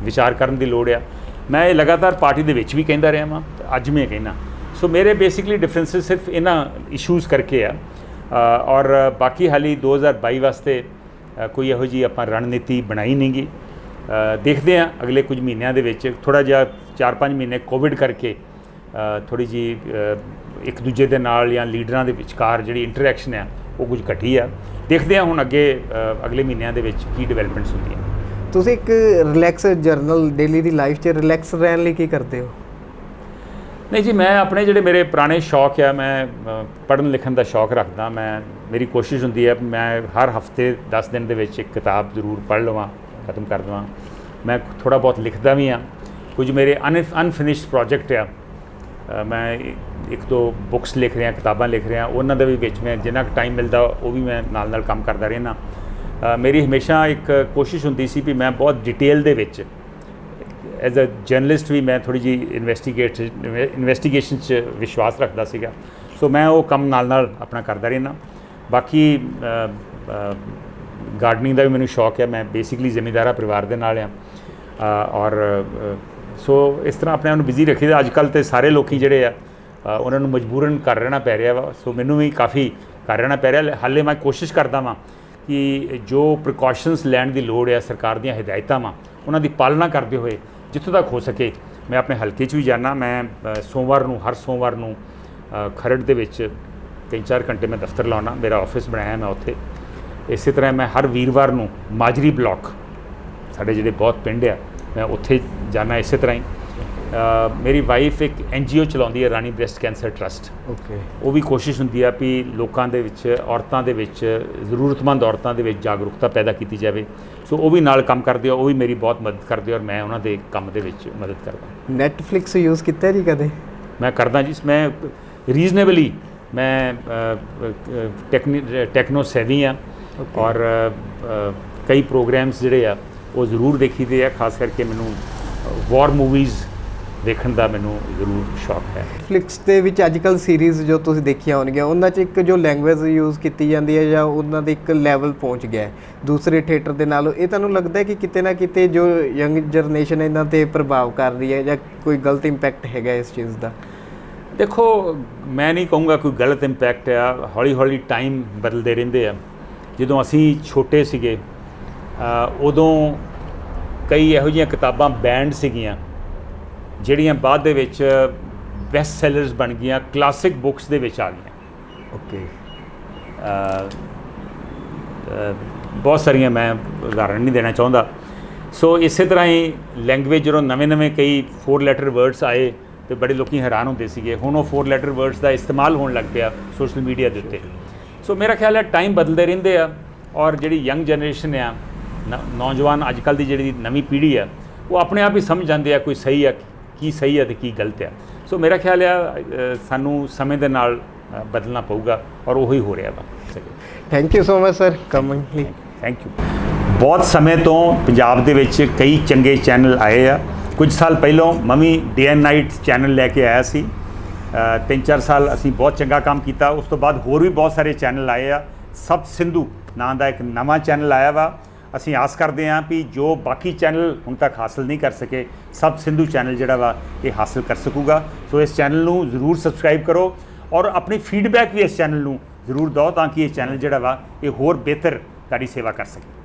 ਵਿਚਾਰ ਕਰਨ ਦੀ ਲੋੜ ਆ। ਮੈਂ ਇਹ ਲਗਾਤਾਰ ਪਾਰਟੀ ਦੇ ਵਿੱਚ ਵੀ ਕਹਿੰਦਾ ਰਿਹਾ ਵਾਂ, ਅੱਜ ਮੈਂ ਕਹਿਣਾ। ਸੋ ਮੇਰੇ ਬੇਸਿਕਲੀ ਡਿਫਰੈਂਸਿਸ ਸਿਰਫ ਇਹਨਾਂ ਇਸ਼ੂਜ਼ ਕਰਕੇ ਆ ਔਰ ਬਾਕੀ ਹਾਲੀ 2022 ਵਾਸਤੇ ਕੋਈ ਇਹੋ ਜਿਹੀ ਆਪਾਂ ਰਣਨੀਤੀ ਬਣਾਈ ਨਹੀਂ ਗੀ। ਦੇਖਦੇ ਹਾਂ ਅਗਲੇ ਕੁਝ ਮਹੀਨਿਆਂ ਦੇ ਵਿੱਚ। ਥੋੜ੍ਹਾ ਜਿਹਾ 4-5 ਮਹੀਨੇ ਕੋਵਿਡ ਕਰਕੇ ਥੋੜ੍ਹੀ ਜਿਹੀ ਇੱਕ ਦੂਜੇ ਦੇ ਨਾਲ ਜਾਂ ਲੀਡਰਾਂ ਦੇ ਵਿਚਕਾਰ ਜਿਹੜੀ ਇੰਟਰੈਕਸ਼ਨ ਆ ਉਹ ਕੁਝ ਘਟੀ ਆ। ਦੇਖਦੇ ਹਾਂ ਹੁਣ ਅੱਗੇ ਅਗਲੇ ਮਹੀਨਿਆਂ ਦੇ ਵਿੱਚ ਕੀ ਡਿਵੈਲਪਮੈਂਟਸ ਹੁੰਦੀਆਂ। ਤੁਸੀਂ ਇੱਕ ਰਿਲੈਕਸ ਜਰਨਲ ਡੇਲੀ ਦੀ ਲਾਈਫ 'ਚ ਰਿਲੈਕਸ ਰਹਿਣ ਲਈ ਕੀ ਕਰਦੇ ਹੋ? ਨਹੀਂ ਜੀ, ਮੈਂ ਆਪਣੇ ਜਿਹੜੇ ਮੇਰੇ ਪੁਰਾਣੇ ਸ਼ੌਕ ਆ, ਮੈਂ ਪੜ੍ਹਨ ਲਿਖਣ ਦਾ ਸ਼ੌਕ ਰੱਖਦਾ। ਮੇਰੀ ਕੋਸ਼ਿਸ਼ ਹੁੰਦੀ ਹੈ ਮੈਂ ਹਰ ਹਫਤੇ 10 ਦਿਨ ਦੇ ਵਿੱਚ ਇੱਕ ਕਿਤਾਬ ਜ਼ਰੂਰ ਪੜ੍ਹ ਲਵਾਂ, ਖਤਮ ਕਰ ਦੇਵਾਂ। ਮੈਂ ਥੋੜ੍ਹਾ ਬਹੁਤ ਲਿਖਦਾ ਵੀ ਹਾਂ। ਕੁਝ ਮੇਰੇ ਅਨਫਿਨਿਸ਼ਡ ਪ੍ਰੋਜੈਕਟ ਆ, ਮੈਂ 1-2 ਬੁੱਕਸ ਲਿਖ ਰਿਹਾ, ਕਿਤਾਬਾਂ ਲਿਖ ਰਿਹਾ। ਉਹਨਾਂ ਦੇ ਵੀ ਵਿੱਚ ਮੈਂ ਜਿੰਨਾ ਕੁ ਟਾਈਮ ਮਿਲਦਾ ਉਹ ਵੀ ਮੈਂ ਨਾਲ ਕਰ ਕਰਦਾ ਰਹਿਣਾ। ਮੇਰੀ ਹਮੇਸ਼ਾ ਇੱਕ ਕੋਸ਼ਿਸ਼ ਹੁੰਦੀ ਸੀ ਵੀ ਮੈਂ ਬਹੁਤ ਡਿਟੇਲ ਦੇ ਵਿੱਚ ਐਜ਼ ਅ ਜਰਨਲਿਸਟ ਵੀ ਮੈਂ ਥੋੜ੍ਹੀ ਜਿਹੀ ਇਨਵੈਸਟੀਗੇਸ਼ਨ 'ਚ ਵਿਸ਼ਵਾਸ ਰੱਖਦਾ ਸੀਗਾ। ਸੋ ਮੈਂ ਉਹ ਕੰਮ ਨਾਲ ਆਪਣਾ ਕਰਦਾ ਰਹਿਣਾ। ਬਾਕੀ ਗਾਰਡਨਿੰਗ ਦਾ ਵੀ ਮੈਨੂੰ ਸ਼ੌਕ ਹੈ। ਮੈਂ ਬੇਸਿਕਲੀ ਜ਼ਿਮੀਂਦਾਰਾ ਪਰਿਵਾਰ ਦੇ ਨਾਲ ਹਾਂ ਔਰ ਸੋ ਇਸ ਤਰ੍ਹਾਂ ਆਪਣੇ ਆਪ ਨੂੰ ਬਿਜ਼ੀ ਰੱਖੀਦਾ। ਅੱਜ ਕੱਲ੍ਹ ਤੇ ਸਾਰੇ ਲੋਕੀ ਜਿਹੜੇ ਆ ਉਹਨਾਂ ਨੂੰ ਮਜਬੂਰਨ ਕਰ ਰਹਿਣਾ ਪੈ ਰਿਹਾ ਵਾ। ਸੋ ਮੈਨੂੰ ਵੀ ਕਾਫੀ ਕਰ ਰਹਿਣਾ ਪੈ ਰਿਹਾ। ਹਾਲੇ ਮੈਂ ਕੋਸ਼ਿਸ਼ ਕਰਦਾ ਵਾਂ ਕਿ ਜੋ ਪ੍ਰੀਕਾਸ਼ਨਸ ਲੈਣ ਦੀ ਲੋੜ ਹੈ, ਸਰਕਾਰ ਦੀਆਂ ਹਦਾਇਤਾਂ ਵਾਂ ਉਹਨਾਂ ਦੀ ਪਾਲਣਾ ਕਰਦੇ ਹੋਏ ਜਿੱਥੋਂ ਤੱਕ ਹੋ ਸਕੇ ਮੈਂ ਆਪਣੇ ਹਲਕੇ 'ਚ ਵੀ ਜਾਣਾ। ਮੈਂ ਹਰ ਸੋਮਵਾਰ ਨੂੰ ਖਰੜ ਦੇ ਵਿੱਚ 3-4 ਘੰਟੇ ਮੈਂ ਦਫ਼ਤਰ ਲਾਉਣਾ। ਮੇਰਾ ਆਫਿਸ ਬਣਾਇਆ ਮੈਂ ਉੱਥੇ। ਇਸੇ ਤਰ੍ਹਾਂ ਮੈਂ ਹਰ ਵੀਰਵਾਰ ਨੂੰ ਮਾਜਰੀ ਬਲਾਕ, ਸਾਡੇ ਜਿਹੜੇ ਬਹੁਤ ਪਿੰਡ ਆ, ਮੈਂ ਉੱਥੇ ਜਾਣਾ। ਇਸੇ ਤਰ੍ਹਾਂ ਹੀ ਮੇਰੀ ਵਾਈਫ ਇੱਕ NGO ਚਲਾਉਂਦੀ ਹੈ, ਰਾਣੀ ਬ੍ਰੈਸਟ ਕੈਂਸਰ ਟਰਸਟ। ਓਕੇ। ਉਹ ਵੀ ਕੋਸ਼ਿਸ਼ ਹੁੰਦੀ ਆ ਵੀ ਲੋਕਾਂ ਦੇ ਵਿੱਚ, ਔਰਤਾਂ ਦੇ ਵਿੱਚ, ਜ਼ਰੂਰਤਮੰਦ ਔਰਤਾਂ ਦੇ ਵਿੱਚ ਜਾਗਰੂਕਤਾ ਪੈਦਾ ਕੀਤੀ ਜਾਵੇ। ਸੋ ਉਹ ਵੀ ਨਾਲ ਕੰਮ ਕਰਦੇ ਆ, ਉਹ ਵੀ ਮੇਰੀ ਬਹੁਤ ਮਦਦ ਕਰਦੇ ਔਰ ਮੈਂ ਉਹਨਾਂ ਦੇ ਕੰਮ ਦੇ ਵਿੱਚ ਮਦਦ ਕਰਦਾ। ਨੈਟਫਲਿਕਸ ਯੂਜ਼ ਕੀਤਾ ਜੀ ਕਦੇ? ਮੈਂ ਕਰਦਾ ਜੀ। ਮੈਂ ਰੀਜ਼ਨੇਬਲੀ ਮੈਂ ਟੈਕਨੋ ਸੈਵੀ ਆ ਔਰ ਕਈ ਪ੍ਰੋਗਰਾਮਸ ਜਿਹੜੇ ਆ ਉਹ ਜ਼ਰੂਰ ਦੇਖੀਦੇ ਆ। ਖਾਸ ਕਰਕੇ ਮੈਨੂੰ ਵਾਰ ਮੂਵੀਜ਼ ਦੇਖਣ ਦਾ ਮੈਨੂੰ ਜ਼ਰੂਰ ਸ਼ੌਕ ਹੈ। ਨੈਟਫਲਿਕਸ ਦੇ ਵਿੱਚ ਅੱਜ ਕੱਲ੍ਹ ਸੀਰੀਜ਼ ਜੋ ਤੁਸੀਂ ਦੇਖੀਆਂ ਹੋਣਗੀਆਂ, ਉਹਨਾਂ 'ਚ ਇੱਕ ਜੋ ਲੈਂਗੁਏਜ ਯੂਜ਼ ਕੀਤੀ ਜਾਂਦੀ ਹੈ ਜਾਂ ਉਹਨਾਂ ਦੇ ਇੱਕ ਲੈਵਲ ਪਹੁੰਚ ਗਿਆ ਹੈ ਦੂਸਰੇ ਥੀਏਟਰ ਦੇ ਨਾਲੋਂ, ਇਹ ਤੁਹਾਨੂੰ ਲੱਗਦਾ ਹੈ ਕਿ ਕਿਤੇ ਨਾ ਕਿਤੇ ਜੋ ਯੰਗ ਜਨਰੇਸ਼ਨ ਇਹਨਾਂ 'ਤੇ ਪ੍ਰਭਾਵ ਕਰ ਰਹੀ ਹੈ ਜਾਂ ਕੋਈ ਗਲਤ ਇੰਪੈਕਟ ਹੈਗਾ ਇਸ ਚੀਜ਼ ਦਾ? ਦੇਖੋ, ਮੈਂ ਨਹੀਂ ਕਹੂੰਗਾ ਕੋਈ ਗਲਤ ਇੰਪੈਕਟ ਆ। ਹੌਲੀ ਹੌਲੀ ਟਾਈਮ ਬਦਲਦੇ ਰਹਿੰਦੇ ਆ। ਜਦੋਂ ਅਸੀਂ ਛੋਟੇ ਸੀਗੇ ਉਦੋਂ ਕਈ ਇਹੋ ਜਿਹੀਆਂ ਕਿਤਾਬਾਂ ਬੈਂਡ ਸੀਗੀਆਂ ਜਿਹੜੀਆਂ ਬਾਅਦ ਦੇ ਵਿੱਚ ਬੈਸਟ ਸੈਲਰਸ ਬਣ ਗਈਆਂ, ਕਲਾਸਿਕ ਬੁੱਕਸ ਦੇ ਵਿੱਚ ਆ ਗਈਆਂ। ਓਕੇ। ਬਹੁਤ ਸਾਰੀਆਂ, ਮੈਂ ਉਦਾਹਰਨ ਨਹੀਂ ਦੇਣਾ ਚਾਹੁੰਦਾ। ਸੋ ਇਸੇ ਤਰ੍ਹਾਂ ਹੀ ਲੈਂਗੁਏਜ ਜਦੋਂ ਨਵੇਂ ਕਈ 4 ਲੈਟਰ ਵਰਡਸ ਆਏ ਤੇ ਬੜੇ ਲੋਕੀ ਹੈਰਾਨ ਹੁੰਦੇ ਸੀਗੇ। ਹੁਣ ਉਹ 4 ਲੈਟਰ ਵਰਡਸ ਦਾ ਇਸਤੇਮਾਲ ਹੋਣ ਲੱਗ ਪਿਆ ਸੋਸ਼ਲ ਮੀਡੀਆ ਦੇ ਉੱਤੇ। ਸੋ ਮੇਰਾ ਖਿਆਲ ਹੈ ਟਾਈਮ ਬਦਲਦੇ ਰਹਿੰਦੇ ਆ ਔਰ ਜਿਹੜੀ ਯੰਗ ਜਨਰੇਸ਼ਨ ਆ, ਨੌਜਵਾਨ ਅੱਜ ਕੱਲ੍ਹ ਦੀ ਜਿਹੜੀ ਨਵੀਂ ਪੀੜ੍ਹੀ ਆ, ਉਹ ਆਪਣੇ ਆਪ ਹੀ ਸਮਝ ਜਾਂਦੇ ਆ ਕੋਈ ਸਹੀ ਆ, ਕੀ ਸਹੀ ਆ ਤੇ ਕੀ ਗਲਤ ਆ। ਸੋ ਮੇਰਾ ਖਿਆਲ ਆ ਸਾਨੂੰ ਸਮੇਂ ਦੇ ਨਾਲ ਬਦਲਣਾ ਪਊਗਾ ਔਰ ਉਹੀ ਹੋ ਰਿਹਾ ਵਾ। Thank you so much sir coming ਲਈ। Thank you. ਬਹੁਤ ਸਮੇਂ ਤੋਂ ਪੰਜਾਬ ਦੇ ਵਿੱਚ ਕਈ ਚੰਗੇ ਚੈਨਲ ਆਏ ਆ। ਕੁਝ ਸਾਲ ਪਹਿਲਾਂ ਮੈਂ ਵੀ ਡੇ ਐਂਡ ਨਾਈਟ ਚੈਨਲ ਲੈ ਕੇ ਆਇਆ ਸੀ। 3-4 ਸਾਲ ਅਸੀਂ ਬਹੁਤ ਚੰਗਾ ਕੰਮ ਕੀਤਾ। ਉਸ ਤੋਂ ਬਾਅਦ ਹੋਰ ਵੀ ਬਹੁਤ ਸਾਰੇ ਚੈਨਲ ਆਏ ਆ। ਸਬ ਸਿੰਧੂ ਨਾਂ ਦਾ ਇੱਕ ਨਵਾਂ ਚੈਨਲ ਆਇਆ ਵਾ। ਅਸੀਂ ਆਸ ਕਰਦੇ ਹਾਂ ਵੀ ਜੋ ਬਾਕੀ ਚੈਨਲ ਹੁਣ ਤੱਕ ਹਾਸਲ ਨਹੀਂ ਕਰ ਸਕੇ, ਸਬ ਸਿੰਧੂ ਚੈਨਲ ਜਿਹੜਾ ਵਾ ਇਹ ਹਾਸਲ ਕਰ ਸਕੂਗਾ। ਸੋ ਇਸ ਚੈਨਲ ਨੂੰ ਜ਼ਰੂਰ ਸਬਸਕ੍ਰਾਈਬ ਕਰੋ ਔਰ ਆਪਣੀ ਫੀਡਬੈਕ ਵੀ ਇਸ ਚੈਨਲ ਨੂੰ ਜ਼ਰੂਰ ਦਿਓ ਤਾਂ ਕਿ ਇਹ ਚੈਨਲ ਜਿਹੜਾ ਵਾ ਇਹ ਹੋਰ ਬਿਹਤਰ ਤੁਹਾਡੀ ਸੇਵਾ ਕਰ ਸਕੇ।